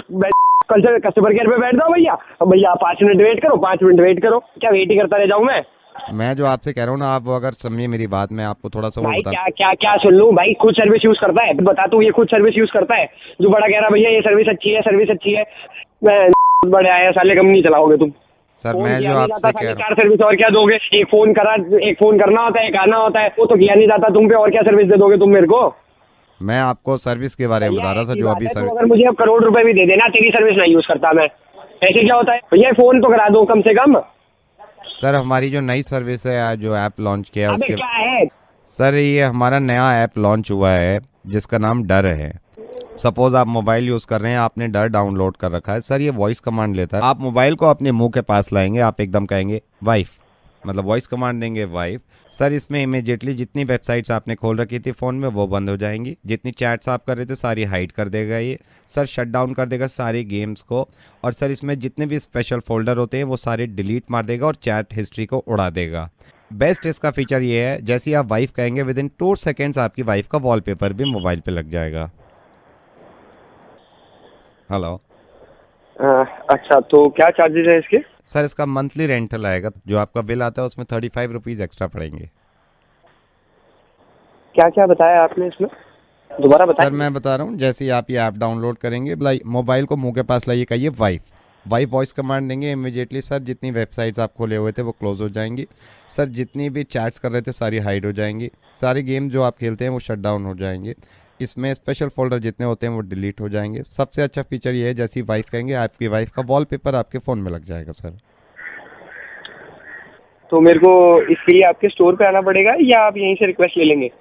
कल से कस्टमर केयर पे बैठ जाओ भैया। भैया 5 मिनट वेट करो, 5 मिनट वेट करो। क्या वेट ही करता रह जाऊँ मैं जो आपसे कह रहा हूँ ना, आप अगर समझिए मेरी बात, मैं आपको थोड़ा सा भाई क्या सुन लूँ भाई? खुद सर्विस यूज करता है, बता तू, ये खुद सर्विस यूज करता है जो बड़ा कह रहा भैया ये सर्विस अच्छी है, सर्विस अच्छी है। मैं बड़े आया साले, कंपनी चलाओगे तुम। सर मैं जो आपसे कह रहा हूँ, सर्विस और क्या दोगे? एक फोन करना होता है, एक आना होता है, वो तो किया नहीं जाता तुम पे, और क्या सर्विस दे दोगे तुम मेरे को? मैं आपको सर्विस के बारे में बता रहा था जो अभी सर्विस। अगर मुझे अब करोड़ रुपए भी दे देना, तेरी सर्विस नहीं यूज करता मैं। ऐसे क्या होता है भैया? फोन तो करा दो कम से कम। सर हमारी जो नई सर्विस है, जो ऐप लॉन्च किया उसके क्या है सर, ये हमारा नया ऐप लॉन्च हुआ है जिसका नाम डर है। सपोज आप मोबाइल यूज कर रहे हैं, आपने डर डाउनलोड कर रखा है। सर ये वॉइस कमांड लेता है। आप मोबाइल को अपने मुंह के पास लाएंगे, आप एकदम कहेंगे वाइफ, मतलब वॉइस कमांड देंगे वाइफ। सर इसमें इमीडिएटली जितनी वेबसाइट्स आपने खोल रखी थी फ़ोन में वो बंद हो जाएंगी। जितनी चैट्स आप कर रहे थे सारी हाइड कर देगा ये। सर शट डाउन कर देगा सारी गेम्स को। और सर इसमें जितने भी स्पेशल फोल्डर होते हैं वो सारे डिलीट मार देगा और चैट हिस्ट्री को उड़ा देगा। बेस्ट इसका फीचर ये है, जैसे ही आप वाइफ कहेंगे विद इन 2 सेकेंड्स आपकी वाइफ का वॉलपेपर भी मोबाइल पे लग जाएगा। हेलो अच्छा, तो क्या चार्जेस है इसके? सर इसका मंथली रेंटल आएगा, जो आपका बिल आता है उसमें 35 रुपीज़ एक्स्ट्रा पड़ेंगे। क्या क्या बताया आपने इसमें, दोबारा बताइए। सर मैं बता रहा हूँ, जैसे ही आप ये ऐप डाउनलोड करेंगे, मोबाइल को मुंह के पास लाइए, कहिए वाइफ वॉइस कमांड देंगे इमीडिएटली। सर जितनी वेबसाइट्स आप खोले हुए थे वो क्लोज हो जाएंगी। सर जितनी भी चैट्स कर रहे थे सारी हाइड हो जाएंगी। सारी गेम जो आप खेलते हैं वो शट डाउन हो जाएंगे। इसमें स्पेशल फोल्डर जितने होते हैं वो डिलीट हो जाएंगे। सबसे अच्छा फीचर ये है, जैसी वाइफ कहेंगे आपकी वाइफ का वॉलपेपर आपके फ़ोन में लग जाएगा। सर तो मेरे को इसके लिए आपके स्टोर पे आना पड़ेगा या आप यहीं से रिक्वेस्ट ले लेंगे?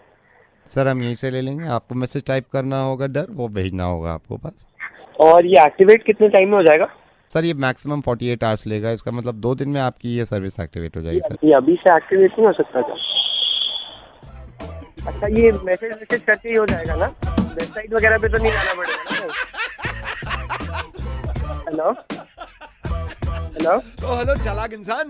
सर हम यहीं से ले लेंगे, आपको मैसेज टाइप करना होगा डर, वो भेजना होगा आपको पास। और ये एक्टिवेट कितने टाइम में हो जाएगा? सर ये मैक्सिमम 48 आवर्स लेगा। इसका मतलब 2 दिन में आपकी ये सर्विस एक्टिवेट हो जाएगी। सर ये अभी से एक्टिवेट नहीं हो सकता क्या? अच्छा ये मैसेज करके ही हो जाएगा ना, वेबसाइट वगैरह पे तो नहीं जाना पड़ेगा ना? हेलो चालाक इंसान,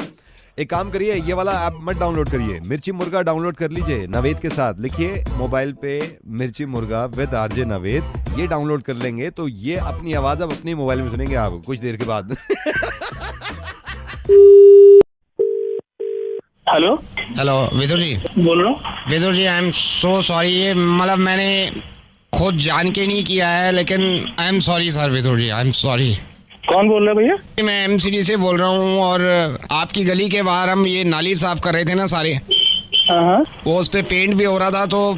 एक काम करिए, ये वाला ऐप मत डाउनलोड करिए, मिर्ची मुर्गा डाउनलोड कर लीजिए नवेद के साथ। लिखिए मोबाइल पे मिर्ची मुर्गा विद आरजे नवेद, ये डाउनलोड कर लेंगे तो ये अपनी आवाज अब अपनी मोबाइल में सुनेंगे आप कुछ देर के बाद। हेलो विदुर जी बोल रहा हूँ। Vidur ji I am so sorry, ये मतलब मैंने खुद जान के नहीं किया है, लेकिन I am sorry sir. Vidur ji I am sorry. कौन बोल रहा है भैया? मैं एमसीडी से बोल रहा हूँ, और आपकी गली के बाहर हम ये नाली साफ कर रहे थे ना सारे, वो उस पे पेंट भी हो रहा था। तो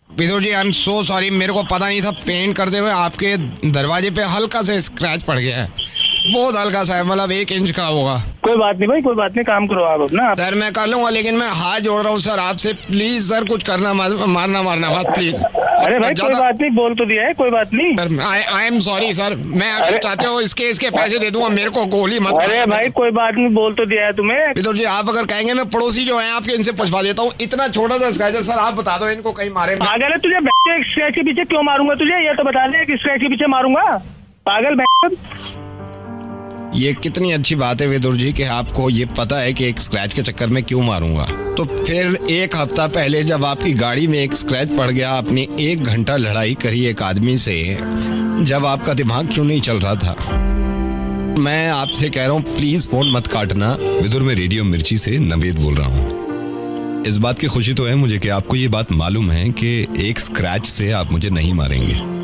Vidur ji I am so sorry, मेरे को पता नहीं था पेंट करते हुए आपके दरवाजे पे हल्का से स्क्रैच पड़ गया है, बहुत हल्का सा है, मतलब 1 इंच का होगा। कोई बात नहीं भाई, कोई बात नहीं, काम करो आप अपना। सर मैं कर लूंगा, लेकिन मैं हाथ जोड़ रहा हूँ सर आपसे, प्लीज सर कुछ करना, मारना मत प्लीज। अरे भाई कोई बात नहीं, बोल तो दिया है, कोई बात नहीं sir. I am sorry sir, मैं अगर चाहते हो इसके पैसे दे दूंगा, मेरे को गोली मत। अरे भाई कोई बात नहीं, बोल तो दिया है तुम्हें। विदुर जी आप अगर कहेंगे मैं पड़ोसी जो है आपके, इनसे पूछवा देता हूँ। इतना छोटा सा स्क्रैच है सर, आप बता दो इनको कहीं मारे। पागल है तुझे, स्क्रैच के पीछे क्यों मारूंगा तुझे, ये तो बता दे कि स्क्रैच के पीछे मारूंगा, पागल। ये कितनी अच्छी बात है विदुर जी कि आपको ये पता है कि एक स्क्रैच के चक्कर में क्यों मारूंगा। तो फिर एक हफ्ता पहले जब आपकी गाड़ी में एक स्क्रैच पड़ गया, आपने 1 घंटा लड़ाई करी एक आदमी से, जब आपका दिमाग क्यों नहीं चल रहा था? मैं आपसे कह रहा हूँ प्लीज फोन मत काटना। विदुर, मैं रेडियो मिर्ची से नवेद बोल रहा हूँ। इस बात की खुशी तो है मुझे कि आपको ये बात मालूम है कि एक स्क्रैच से आप मुझे नहीं मारेंगे।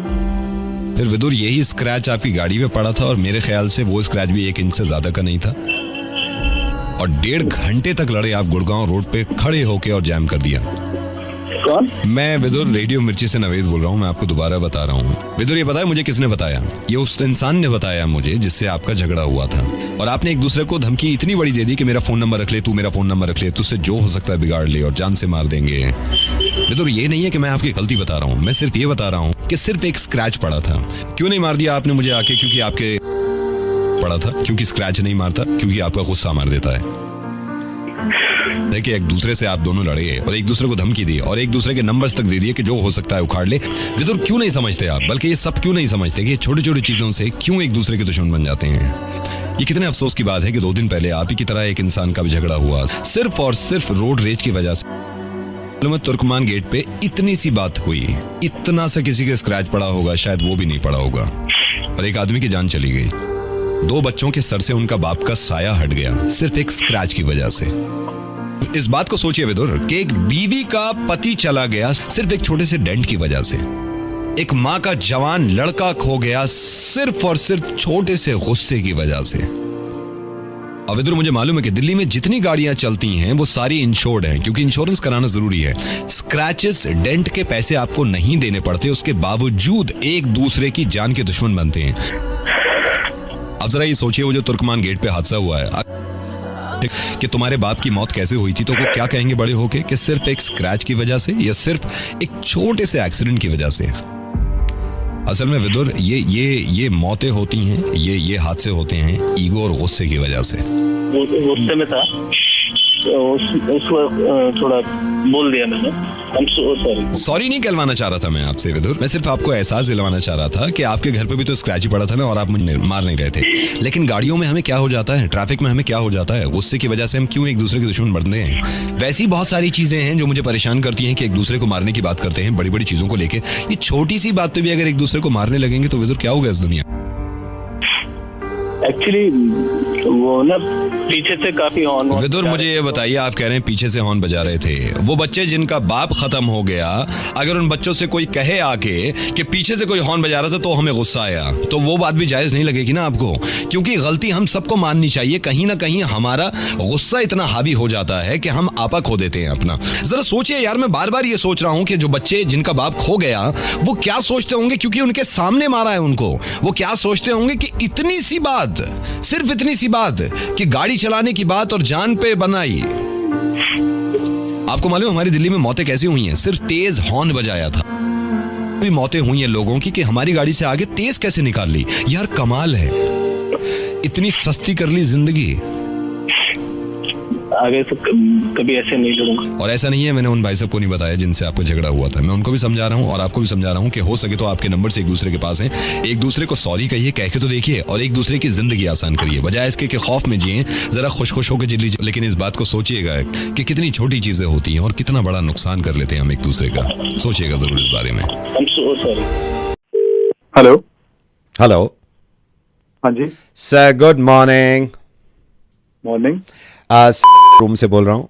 फिर विदुर, यही स्क्रैच आपकी गाड़ी में पड़ा था और मेरे ख्याल से वो स्क्रैच भी 1 इंच से ज्यादा का नहीं था, और 1.5 घंटे तक लड़े आप गुड़गांव रोड पे खड़े होके और जैम कर दिया। कौन? मैं विदुर रेडियो मिर्ची से नवेद बोल रहा हूँ। मैं आपको दोबारा बता रहा हूँ विदुर, ये पता है मुझे किसने बताया? ये उस इंसान ने बताया मुझे जिससे आपका झगड़ा हुआ था, और आपने एक दूसरे को धमकी इतनी बड़ी दे दी कि मेरा फोन नंबर रख ले, तू मेरा फोन नंबर रख ले, तुझसे जो हो सकता है बिगाड़ ले और जान से मार देंगे। विदुर, ये नहीं है कि मैं आपकी गलती बता रहा हूँ, मैं सिर्फ ये बता रहा हूँ कि सिर्फ एक स्क्रैच पड़ा था। क्यों नहीं मार दिया आपने मुझे आके? क्योंकि आपके पड़ा था। क्योंकि स्क्रैच नहीं मारता, क्योंकि आपका गुस्सा मार देता है। देखिए, एक दूसरे से आप दोनों लड़े और एक दूसरे को धमकी दी और एक दूसरे के नंबर्स तक दे दिए कि जो हो सकता है उखाड़ ले। विदुर, क्यों नहीं समझते आप? बल्कि ये सब क्यों नहीं समझते कि छोटी छोटी चीजों से क्यों एक दूसरे के दुश्मन बन जाते हैं? ये कितने अफसोस की बात है कि 2 दिन पहले आप ही की तरह एक इंसान का भी झगड़ा हुआ, सिर्फ और सिर्फ रोड रेज की वजह से। तुर्कमान गेट पे इतनी सी बात हुई, इतना सा किसी के स्क्रैच पड़ा होगा, शायद वो भी नहीं पड़ा होगा, और एक आदमी की जान चली गई। 2 बच्चों के सर से उनका बाप का साया हट गया, सिर्फ एक स्क्रैच की वजह से। इस बात को सोचिए विदुर कि एक बीवी का पति चला गया सिर्फ एक छोटे से डेंट की वजह से। एक माँ का जवान लड़का खो गया सिर्फ और सिर्फ छोटे से गुस्से की वजह से। अब विदुर, मुझे मालूम है कि दिल्ली में जितनी गाड़ियां चलती हैं वो सारी इंश्योर्ड हैं, क्योंकि इंश्योरेंस कराना जरूरी है। स्क्रैचेस, डेंट के पैसे आपको नहीं देने पड़ते, उसके बावजूद एक दूसरे की जान के दुश्मन बनते हैं। अब जरा ये सोचिए, वो जो तुर्कमान गेट पे हादसा हुआ है कि तुम्हारे बाप की मौत कैसे हुई थी, तो वो क्या कहेंगे बड़े होके कि सिर्फ एक स्क्रैच की वजह से या सिर्फ एक छोटे से एक्सीडेंट की वजह से? असल में विदुर, ये मौतें होती हैं, ये हादसे होते हैं ईगो और गुस्से की वजह से। गुस्से में था तो उसको थोड़ा बोल दिया मैंने। सॉरी नहीं कहलवाना चाह रहा था मैं आपसे विदुर, मैं सिर्फ आपको एहसास दिलवाना चाह रहा था कि आपके घर पे भी तो स्क्रैच ही पड़ा था ना, और आप मुझे मार नहीं रहे थे। लेकिन गाड़ियों में हमें क्या हो जाता है, ट्रैफिक में हमें क्या हो जाता है, गुस्से की वजह से हम क्यों एक दूसरे के दुश्मन बनते हैं। वैसी बहुत सारी चीजें हैं जो मुझे परेशान करती हैं कि एक दूसरे को मारने की बात करते हैं बड़ी बड़ी चीजों को लेकर। ये छोटी सी बात पे भी अगर एक दूसरे को मारने लगेंगे तो विदुर क्या होगा इस दुनिया? एक्चुअली वो ना पीछे से काफी हॉर्न। विदुर, मुझे ये बताइए, आप कह रहे हैं पीछे से हॉर्न बजा रहे थे, वो बच्चे जिनका बाप खत्म हो गया, अगर उन बच्चों से कोई कहे आके कि पीछे से कोई हॉर्न बजा रहा था तो हमें गुस्सा आया, तो वो बात भी जायज नहीं लगेगी ना आपको? क्योंकि गलती हम सबको माननी चाहिए। कहीं ना कहीं हमारा गुस्सा इतना हावी हो जाता है कि हम आपा खो देते हैं अपना। जरा सोचिए यार, मैं बार बार ये सोच रहा हूं कि जो बच्चे जिनका बाप खो गया वो क्या सोचते होंगे, क्योंकि उनके सामने मारा है उनको। वो क्या सोचते होंगे कि इतनी सी बात, सिर्फ इतनी सी बात कि गाड़ी चलाने की बात और जान पे बनाई। आपको मालूम हमारी दिल्ली में मौतें कैसी हुई हैं? सिर्फ तेज हॉर्न बजाया था। भी मौतें हुई हैं लोगों की कि हमारी गाड़ी से आगे तेज कैसे निकाल ली। यार कमाल है, इतनी सस्ती कर ली जिंदगी। आगे से कभी ऐसे नहीं करूंगा। और ऐसा नहीं है, मैंने उन भाई साहब को नहीं बताया जिनसे आपको झगड़ा हुआ था। मैं उनको भी समझा रहा हूँ और आपको भी समझा रहा हूँ कि हो सके तो आपके नंबर से एक दूसरे के पास हैं, एक दूसरे को सॉरी कहिए, कह के तो देखिए, और एक दूसरे की जिंदगी आसान करिए, बजाय इसके कि खौफ में जिए। जरा खुश खुश होकर जी लीजिए, लेकिन इस बात को सोचिएगा कि कितनी छोटी चीजें होती हैं और कितना बड़ा नुकसान कर लेते हैं हम एक दूसरे का। सोचिएगा जरूर इस बारे में। Hello hello. हाँ जी sir, good morning. Morning. Room से बोल रहा हूँ।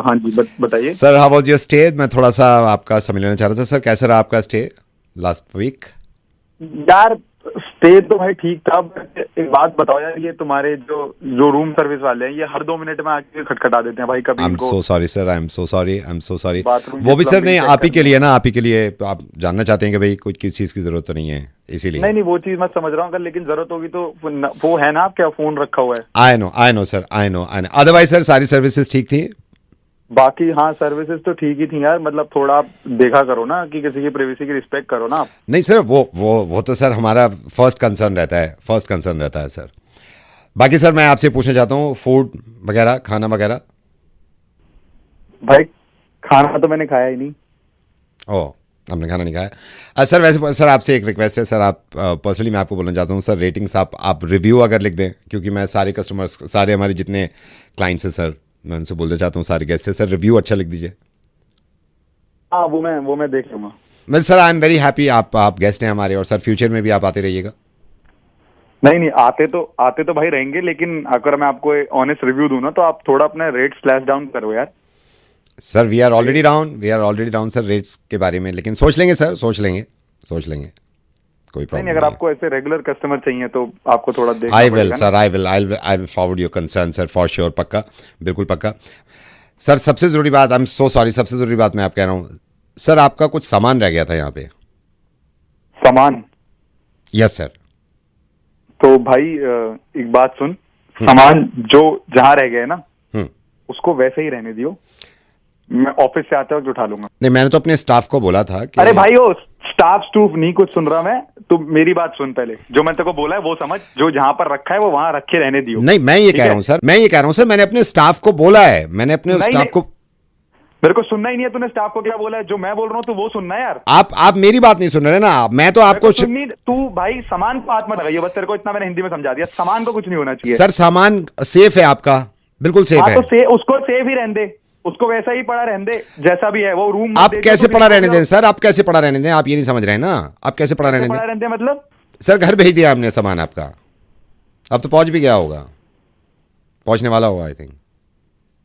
हाँ जी बताइए sir, how was your stay? मैं थोड़ा सा आपका समय लेना चाह रहा था। सर, कैसा रहा आपका स्टे लास्ट वीक? यार स्टे तो भाई ठीक था, बट एक बात बताओ यार, ये तुम्हारे जो रूम सर्विस वाले हैं, ये हर 2 मिनट में आके खटखटा देते हैं भाई। कभी I am so sorry sir, I am so sorry. वो भी सर नहीं, आप ही के लिए ना, आप ही के लिए। आप जानना चाहते हैं कि भाई कुछ किस चीज की जरूरत तो नहीं है, इसीलिए। नहीं वो चीज मैं समझ रहा हूँ, लेकिन जरूरत होगी तो वो है ना, आपका फोन रखा हुआ है। I know sir, I know. Otherwise sir सारी सर्विसेज ठीक थी? बाकी हाँ, सर्विसेज तो ठीक ही थी यार। मतलब थोड़ा आप देखा करो ना कि किसी की प्राइवेसी की रिस्पेक्ट करो ना आप। नहीं सर, वो तो सर हमारा फर्स्ट कंसर्न रहता है सर। बाकी सर मैं आपसे पूछना चाहता हूँ, फूड वगैरह, खाना वगैरह? भाई खाना तो मैंने खाया ही नहीं। ओह, हमने खाना नहीं खाया। सर वैसे सर आपसे एक रिक्वेस्ट है सर, आप पर्सनली मैं आपको बोलना चाहता हूँ सर, रेटिंग्स आप रिव्यू अगर लिख दें, क्योंकि मैं सारे कस्टमर्स, सारे हमारे जितने क्लाइंट्स हैं सर, मैं उनसे बोलना चाहता हूँ सारे गेस्ट से, सर रिव्यू अच्छा लिख दीजिए। हाँ वो मैं देख लूँगा। मैं sir I am very happy, आप गेस्ट हैं हमारे, और सर फ्यूचर में भी आप आते रहिएगा। नहीं आते तो भाई रहेंगे, लेकिन अगर मैं आपको ऑनेस्ट रिव्यू दूं ना तो आप थोड़ा अपने रेट स्लैश डाउन करो यार। Sir we are already down sir rates के बारे में, लेकिन सोच लेंगे सर, सोच लेंगे कोई प्रॉब्लम नहीं। अगर आपको ऐसे रेगुलर कस्टमर चाहिए तो आपको थोड़ा देखना I will sir, I will forward your concern sir for sure, पक्का, बिल्कुल पक्का। सर सबसे ज़रूरी बात, आई एम सो सॉरी, सबसे ज़रूरी बात मैं आप कह रहा हूँ सर, आपका कुछ सामान रह गया था यहाँ पे। सामान? Yes sir. तो भाई एक बात सुन, सामान जो जहाँ रह गए ना उसको वैसे ही रहने दियो, मैं ऑफिस से आते वक्त उठा लूंगा। नहीं मैंने तो अपने स्टाफ को बोला था कि... अरे भाई वो स्टाफ स्टूफ नहीं कुछ सुन रहा मैं, तो मेरी बात सुन पहले, जो मैं तेरे को बोला है वो समझ, जो जहां पर रखा है वो वहां रखे रहने दियो। नहीं मैं ये कह रहा हूँ सर, मैंने अपने स्टाफ को बोला है, मैंने अपने स्टाफ को... मेरे को सुनना ही नहीं है, तूने स्टाफ को क्या बोला है, जो मैं बोल रहा हूँ तो वो सुनना है यार। आप मेरी बात नहीं सुन रहे ना, मैं तो आपको तू भाई सामान को हाथ मत लगाइए, बस तेरे को इतना मैंने हिंदी में समझा दिया, सामान को कुछ नहीं होना चाहिए। सर सामान सेफ है आपका, बिल्कुल सेफ है। तो उसको सेफ ही रहने दे, उसको वैसा ही पड़ा रहने दे जैसा भी है वो रूम। आप कैसे पड़ा रहने दें सर, आप कैसे पड़ा रहने दें, आप ये नहीं समझ रहे हैं ना, आप कैसे पड़ा रहने दें मतलब? सर घर भेज दिया हमने सामान आपका, अब तो पहुंच भी गया होगा, पहुंचने वाला होगा आई थिंक।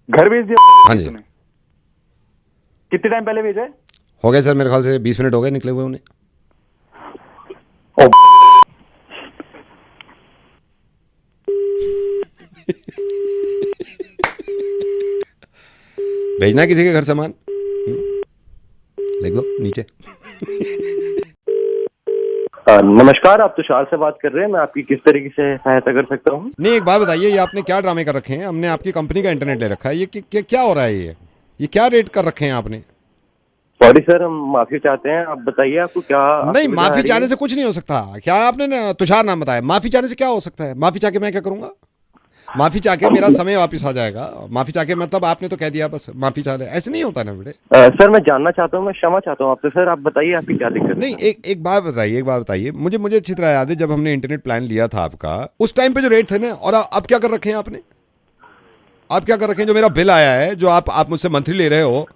घर भेज दिया? हाँ जी। कितने टाइम पहले भेजा है? हो गए सर मेरे ख्याल से 20 मिनट हो गए निकले हुए उन्हें। भेजना किसी के घर सामान, लिख लो नीचे। नमस्कार, आप तुषार से बात कर रहे हैं, मैं आपकी किस तरीके से सहायता कर सकता हूँ? नहीं एक बात बताइए, ये आपने क्या ड्रामे कर रखे हैं, हमने आपकी कंपनी का इंटरनेट ले रखा है, ये क्या हो रहा है, ये क्या रेट कर रखे हैं आपने? सॉरी सर, हम माफी चाहते हैं, आप बताइए आपको क्या? नहीं माफी चाहने से कुछ नहीं हो सकता, क्या आपने तुषार नाम बताया, माफी चाहने से क्या हो सकता है? माफी चाह के मैं क्या करूंगा? माफी चाह के मेरा समय वापस आ जाएगा, माफी चाह के मतलब आपने तो कह दिया बस माफी चाह ले, ऐसे नहीं होता ना बेटे। सर मैं जानना चाहता हूँ, मैं क्षमा चाहता हूँ आपसे। सर आप बताइए आपकी क्या दिक्कत? नहीं एक बात बताइए, मुझे अच्छी तरह याद है जब हमने इंटरनेट प्लान लिया था आपका, उस टाइम पे जो रेट थे ना, और अब क्या कर रखे हैं आपने? आप क्या कर रखे हैं? जो मेरा बिल आया है, जो आप मुझसे मंथली ले रहे हो,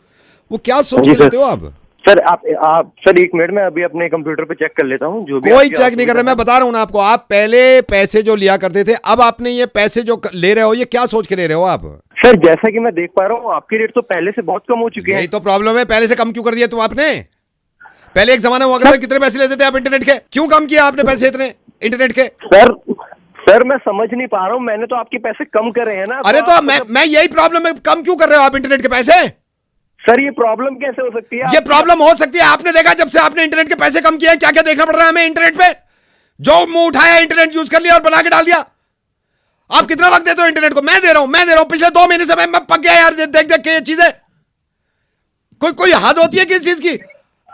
वो क्या सोच के लेते हो आप? सर आप सर एक मिनट में अभी अपने कंप्यूटर पे चेक कर लेता हूँ। जो भी कोई चेक नहीं कर रहा, मैं बता रहा हूँ ना आपको, आप पहले पैसे जो लिया करते थे, अब आपने ये पैसे जो ले रहे हो, ये क्या सोच के ले रहे हो आप? सर जैसा कि मैं देख पा रहा हूँ आपके रेट तो पहले से बहुत कम हो चुके हैं। यही तो प्रॉब्लम है, पहले से कम क्यों कर दिया तुम आपने? पहले एक जमाना हुआ करता, कितने पैसे लेते थे आप इंटरनेट के, क्यों कम किया आपने पैसे इतने इंटरनेट के? सर मैं समझ नहीं पा रहा हूँ, मैंने तो आपके पैसे कम करे हैं ना। अरे तो मैं यही प्रॉब्लम है, कम क्यों कर रहे हो आप इंटरनेट के पैसे? सर ये प्रॉब्लम कैसे हो सकती है? ये प्रॉब्लम हो सकती है, आपने देखा जब से आपने इंटरनेट के पैसे कम किए, क्या क्या देखना पड़ रहा है हमें इंटरनेट पे? जो मुंह उठाया इंटरनेट यूज कर लिया और बना के डाल दिया। आप कितना वक्त देते हो इंटरनेट को? मैं दे रहा हूं, पिछले 2 महीने से मैं पक गया यार, देख के ये चीजें। कोई हद होती है किस चीज की?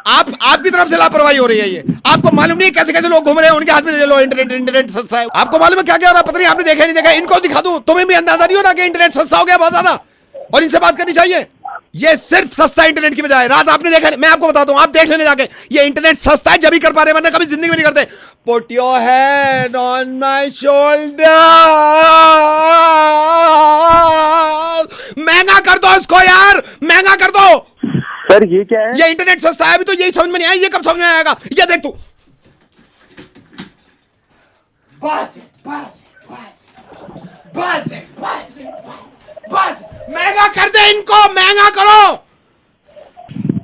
आपकी तरफ से लापरवाही हो रही है ये। आपको मालूम नहीं कैसे कैसे लोग घूम रहे हैं, उनके हाथ में दे लो इंटरनेट सस्ता है। आपको मालूम है क्या क्या हो रहा है? पता नहीं, आपने देखा नहीं देखा, इनको दिखा दूं, तुम्हें भी अंदाजा नहीं हो रहा कि इंटरनेट सस्ता हो गया बहुत ज्यादा, और इनसे बात करनी चाहिए। ये सिर्फ सस्ता इंटरनेट की बजाय, रात आपने देखा, मैं आपको बताता हूं, आप देख लेने जाके, ये इंटरनेट सस्ता है जब ही कर पा रहे, वरना कभी जिंदगी में नहीं करते। Put your hand on my shoulder, महंगा कर दो इसको यार, महंगा कर दो। सर ये क्या है? ये इंटरनेट सस्ता है, अभी तो यही समझ में नहीं आया, ये कब समझ में आएगा? ये देख तू, बस महंगा कर दे इनको, महंगा करो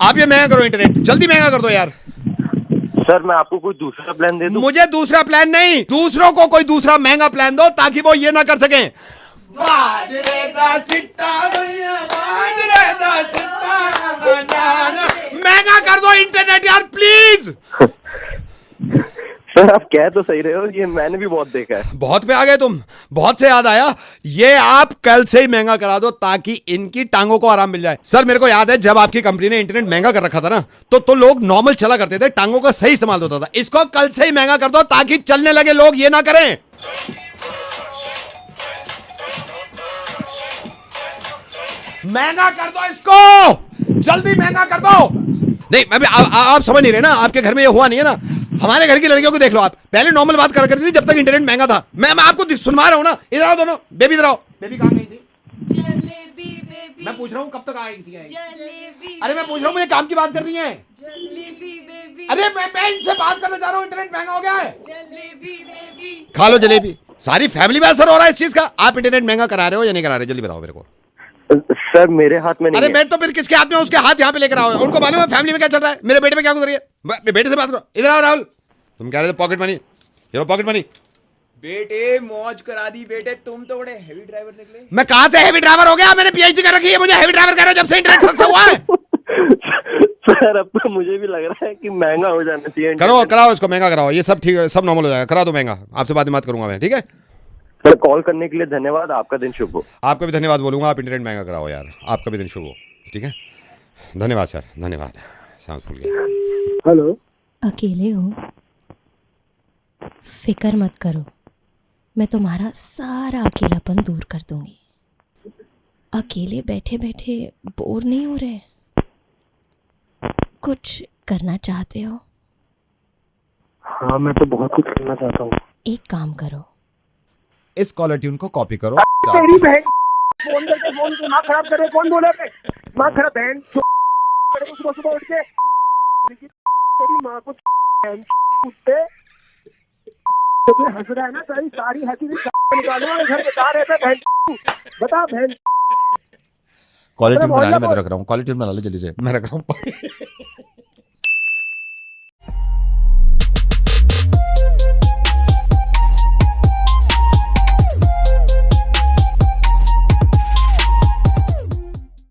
आप, ये महंगा करो इंटरनेट, जल्दी महंगा कर दो यार। सर मैं आपको कोई दूसरा प्लान दे दूं? मुझे दूसरा प्लान नहीं, दूसरों को कोई दूसरा महंगा प्लान दो ताकि वो ये ना कर सकें। महंगा कर दो इंटरनेट यार प्लीज। सर आप कह तो सही रहे हो, ये मैंने भी बहुत देखा है। बहुत पे आ गए तुम, बहुत से याद आया, ये आप कल से ही महंगा करा दो ताकि इनकी टांगों को आराम मिल जाए। सर मेरे को याद है जब आपकी कंपनी ने इंटरनेट महंगा कर रखा था ना, तो लोग नॉर्मल चला करते थे, टांगों का सही इस्तेमाल होता था। इसको कल से ही महंगा कर दो ताकि चलने लगे लोग ये ना करें। महंगा कर दो इसको, जल्दी महंगा कर दो। नहीं मैं भी आप समझ नहीं रहे ना, आपके घर में ये हुआ नहीं है ना। हमारे घर की लड़कियों को देख लो आप, पहले नॉर्मल बात कर करती थी जब तक इंटरनेट महंगा था। मैं आपको सुनवा रहा हूँ ना। इधर आओ दोनों, बेबी इधर आओ। बेबी कहाँ गई थी? मैं पूछ रहा हूँ कब तक आएंगी? अरे मैं पूछ रहा हूँ, मुझे काम की बात करनी है। अरे मैं इनसे बात करना चाह रहा हूँ, इंटरनेट महंगा हो गया है। खा लो जलेबी। सारी फैमिली में असर हो रहा है इस चीज का। आप इंटरनेट महंगा करा रहे हो या नहीं करा रहे, जल्दी बताओ मेरे को। सर मेरे हाथ में नहीं अरे मैं तो फिर किसके हाथ में? उसके हाथ यहाँ पे लेकर आओ। उनको मालूम है फैमिली में क्या चल रहा है, मेरे बेटे में क्या गुजर रही है। बेटे से बात करो। इधर आओ राहुल, तुम कह रहे थे पॉकेट मनी, ये पॉकेट मनी। बेटे मौज करा दी बेटे, तुम तो बड़े हेवी ड्राइवर निकले। मैं कहाँ से हेवी ड्राइवर हो गया? मैंने पीएचडी कर रखी है, मुझे हेवी ड्राइवर कर रहा है जब से इंटरनेट सस्ता हुआ है। सर अब तो मुझे भी लग रहा है कि महंगा हो जाना चाहिए। कराओ इसको महंगा कराओ, ये सब ठीक है, सब नॉर्मल हो जाएगा। करा दो महंगा, आपसे बात करूंगा मैं, ठीक है? सर कॉल करने के लिए धन्यवाद, आपका दिन शुभ हो। आपका भी धन्यवाद बोलूंगा, आप इंटरनेट महंगा कराओ यार, आपका भी दिन शुभ हो, ठीक है? धन्यवाद सर, धन्यवाद। सांस फूल गया। हेलो, अकेले हो? फिक्र मत करो, मैं तुम्हारा सारा अकेलापन दूर कर दूंगी। अकेले बैठे बैठे बोर नहीं हो रहे? कुछ करना चाहते हो? हाँ मैं तो बहुत कुछ करना चाहता हूँ। एक काम करो, इस कॉलर ट्यून को कॉपी करो। तेरी बहन फोन करके फोन दिमाग खराब कर रहे, कौन बोला? दिमाग खराब बहन सुबह सुबह उठ के तेरी माँ को कुत्ते हंस रहा है ना, सारी हंसी निकालो घर बता रहे थे बहन। बता बहन, कॉलर ट्यून बना ले, मैं तो रख रहा हूँ। कॉलर ट्यून बना ले जल्दी से, मैं रख रहा हूँ।